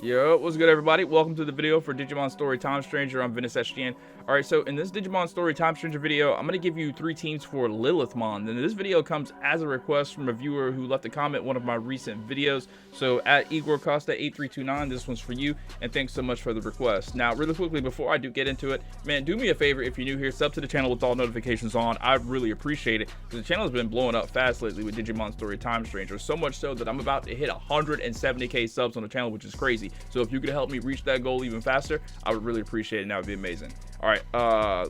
Yo, what's good, everybody? Welcome to the video for Digimon Story Time Stranger. I'm Ventus SGN. Alright, so in this Digimon Story Time Stranger video, I'm going to give you 3 teams for Lilithmon. And this video comes as a request from a viewer who left a comment in one of my recent videos. So at Igor Costa 8329, this one's for you, and thanks so much for the request. Now, really quickly, before I do get into it, man, do me a favor if you're new here, sub to the channel with all notifications on. I'd really appreciate it, because the channel has been blowing up fast lately with Digimon Story Time Stranger. So much so that I'm about to hit 170k subs on the channel, which is crazy. So if you could help me reach that goal even faster, I would really appreciate it, and that would be amazing. All right,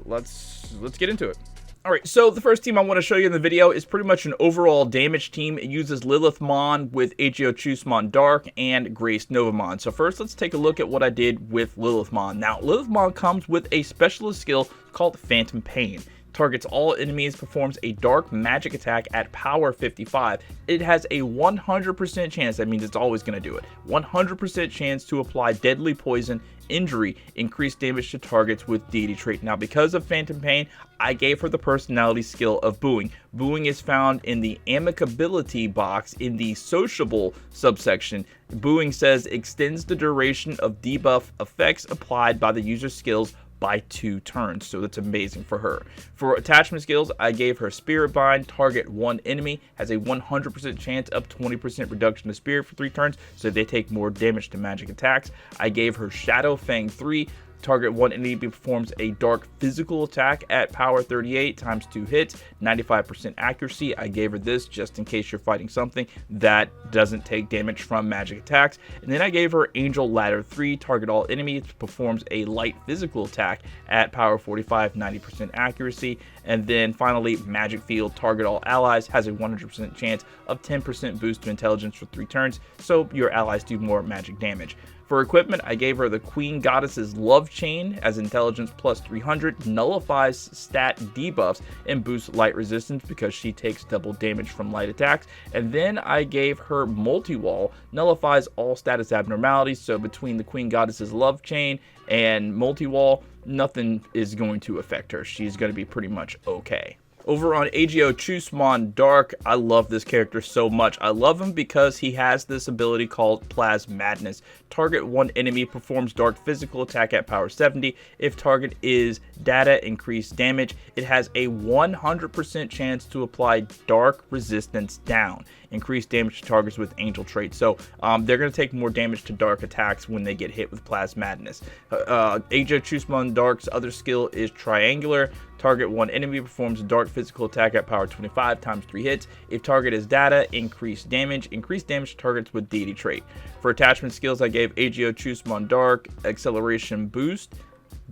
let's get into it. All right, so the first team I want to show you in the video is pretty much an overall damage team. It uses Lilithmon with Aegyo Dark and Grace Novamon. So first, let's take a look at what I did with Lilithmon. Now, Lilithmon comes with a specialist skill called Phantom Pain. Targets all enemies, performs a dark magic attack at power 55. It has a 100% chance, that means it's always going to do it, 100% chance to apply deadly poison, injury, increased damage to targets with deity trait. Now, because of Phantom Pain, I gave her the personality skill of Booing. Booing is found in the amicability box in the sociable subsection. Booing says extends the duration of debuff effects applied by the user's skills by 2 turns, so that's amazing for her. For attachment skills, I gave her Spirit Bind. Target 1 enemy, has a 100% chance of 20% reduction to spirit for 3 turns, so they take more damage to magic attacks. I gave her Shadow Fang 3. Target 1 enemy performs a dark physical attack at power 38 times 2 hits, 95% accuracy. I gave her this just in case you're fighting something that doesn't take damage from magic attacks. And then I gave her Angel Ladder 3. Target all enemies, performs a light physical attack at power 45, 90% accuracy. And then finally, Magic Field. Target all allies, has a 100% chance of 10% boost to intelligence for 3 turns, so your allies do more magic damage. For equipment, I gave her the Queen Goddess's Love Chain, as intelligence plus 300, nullifies stat debuffs, and boosts light resistance because she takes double damage from light attacks. And then I gave her Multi-Wall, nullifies all status abnormalities, so between the Queen Goddess's Love Chain and Multi-Wall, nothing is going to affect her. She's going to be pretty much okay. Over on Aegyo Dark, I love this character so much. I love him because he has this ability called Plasma Madness. Target 1 enemy, performs dark physical attack at power 70. If target is data, increased damage. It has a 100% chance to apply dark resistance down. Increased damage to targets with angel trait. So they're going to take more damage to dark attacks when they get hit with Plasma Madness. Aegyo Dark's other skill is Triangular. Target 1 enemy, performs a dark physical attack at power 25 times 3 hits. If target is data, increased damage to targets with deity trait. For attachment skills, I gave Aegyo Dark Acceleration Boost,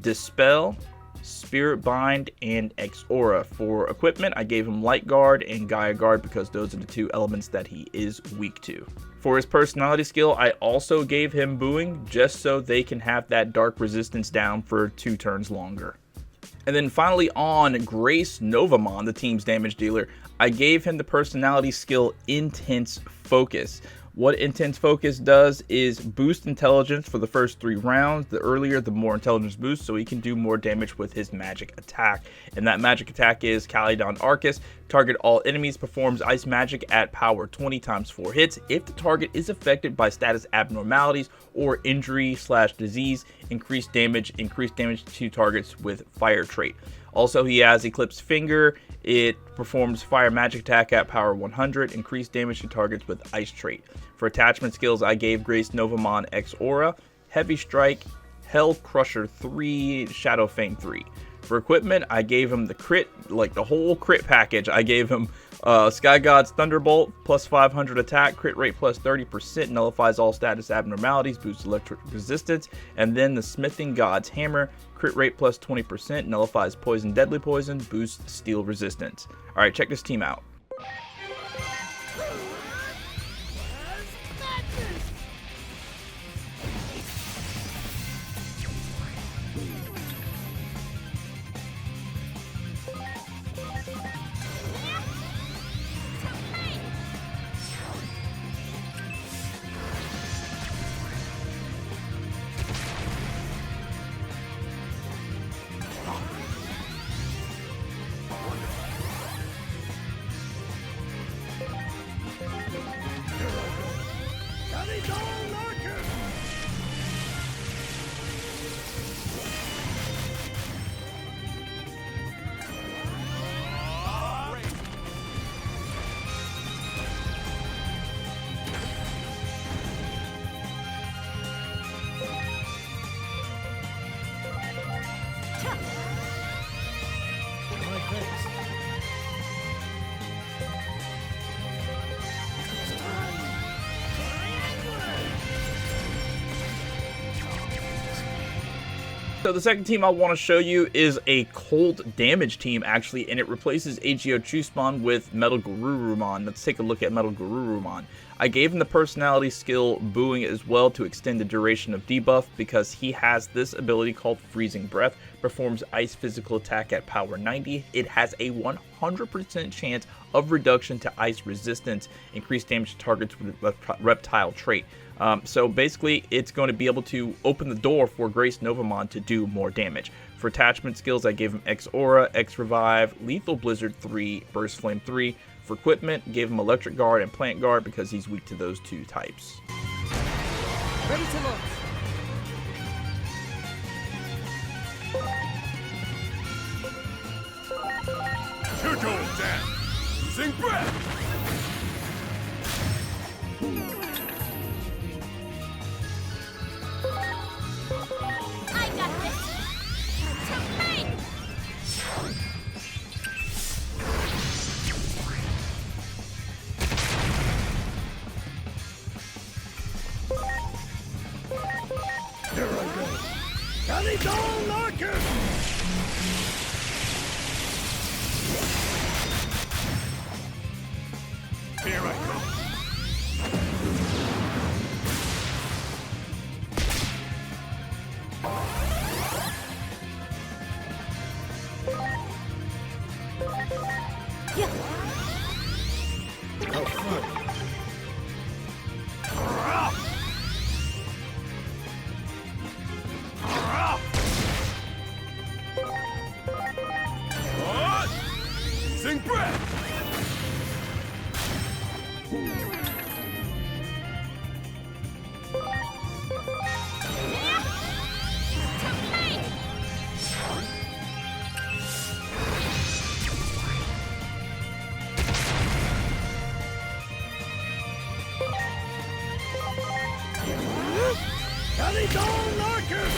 Dispel, Spirit Bind, and X-Aura. For equipment, I gave him Light Guard and Gaia Guard because those are the 2 elements that he is weak to. For his personality skill, I also gave him Booing just so they can have that dark resistance down for 2 turns longer. And then finally on Grace Novamon, the team's damage dealer, I gave him the personality skill Intense Focus. What Intense Focus does is boost intelligence for the first 3 rounds. The earlier, the more intelligence boost, so he can do more damage with his magic attack. And that magic attack is Calydon Arcus. Target all enemies, performs ice magic at power 20 times 4 hits. If the target is affected by status abnormalities or injury/disease, increased damage to targets with fire trait. Also, he has Eclipse Finger. It performs fire magic attack at power 100, increased damage to targets with ice trait. For attachment skills, I gave Grace Novamon X-Aura, Heavy Strike, Hell Crusher 3, Shadow Fang 3. For equipment, I gave him the crit, like the whole crit package. I gave him Sky God's Thunderbolt, plus 500 attack, crit rate plus 30%, nullifies all status abnormalities, boosts electric resistance. And then the Smithing God's Hammer, crit rate plus 20%, nullifies poison, deadly poison, boosts steel resistance. All right, check this team out. So the second team I want to show you is a cold damage team, actually, and it replaces AGO Chusmon with Metal Garurumon. Let's take a look at Metal Garurumon. I gave him the personality skill Booing as well to extend the duration of debuff because he has this ability called Freezing Breath, performs ice physical attack at power 90. It has a 100% chance of reduction to ice resistance, increased damage to targets with a reptile trait. So basically, it's going to be able to open the door for Grace Novamon to do more damage. For attachment skills, I gave him X Aura, X Revive, Lethal Blizzard 3, Burst Flame 3. For equipment, gave him Electric Guard and Plant Guard because he's weak to those two types. Ready to launch. You're going down. Sing breath. I got this. To me. Here I go. Calidoll Larkin! Here I go. How fun. Sing breath! Calidoll Larkin!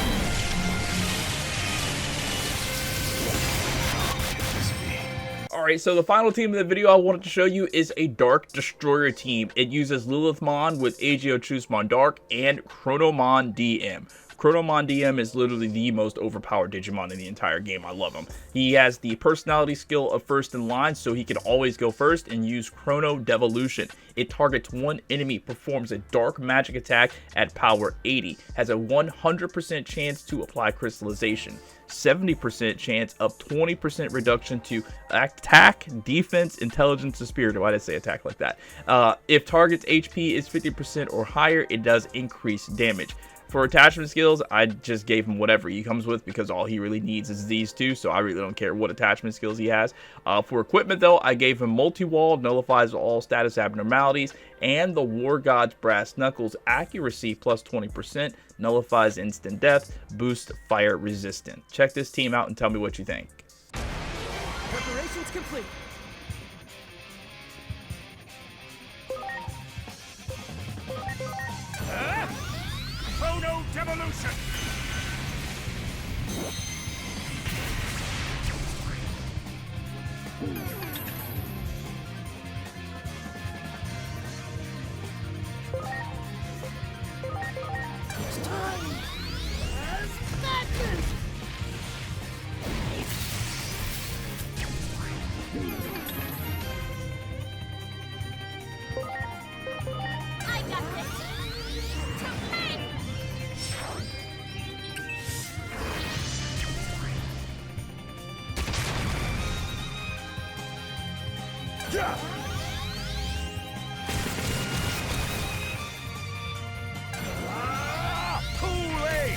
Alright, so the final team in the video I wanted to show you is a Dark Destroyer team. It uses Lilithmon with AGO Chusmon Dark and Chronomon DM. Chronomon DM is literally the most overpowered Digimon in the entire game. I love him. He has the personality skill of first in line, so he can always go first and use Chrono Devolution. It targets one enemy, performs a dark magic attack at power 80, has a 100% chance to apply crystallization, 70% chance of 20% reduction to attack, defense, intelligence, and spirit. Why did I say attack like that? If target's HP is 50% or higher, it does increase damage. For attachment skills, I just gave him whatever he comes with because all he really needs is these two, so I really don't care what attachment skills he has. For equipment, though, I gave him Multi-Wall, nullifies all status abnormalities, and the War God's Brass Knuckles accuracy plus 20%, nullifies instant death, boosts fire resistance. Check this team out and tell me what you think. Preparations complete. Chrono Devolution! It's time. As madness. I got this. To me. Yeah! Kool-Aid!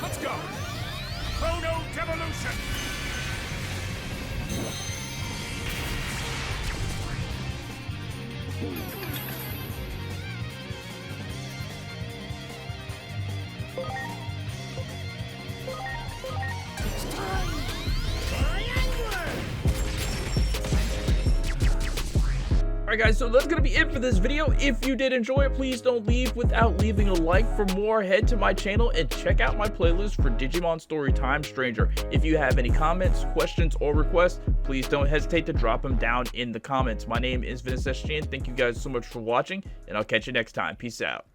Let's go! Chrono Devolution! It's time. Triangular. Alright guys, so that's gonna be it for this video. If you did enjoy it, please don't leave without leaving a like. For more, head to my channel and check out my playlist for Digimon Story Time Stranger. If you have any comments, questions, or requests, please don't hesitate to drop them down in the comments. My name is Ventus. Thank you guys so much for watching, and I'll catch you next time. Peace out.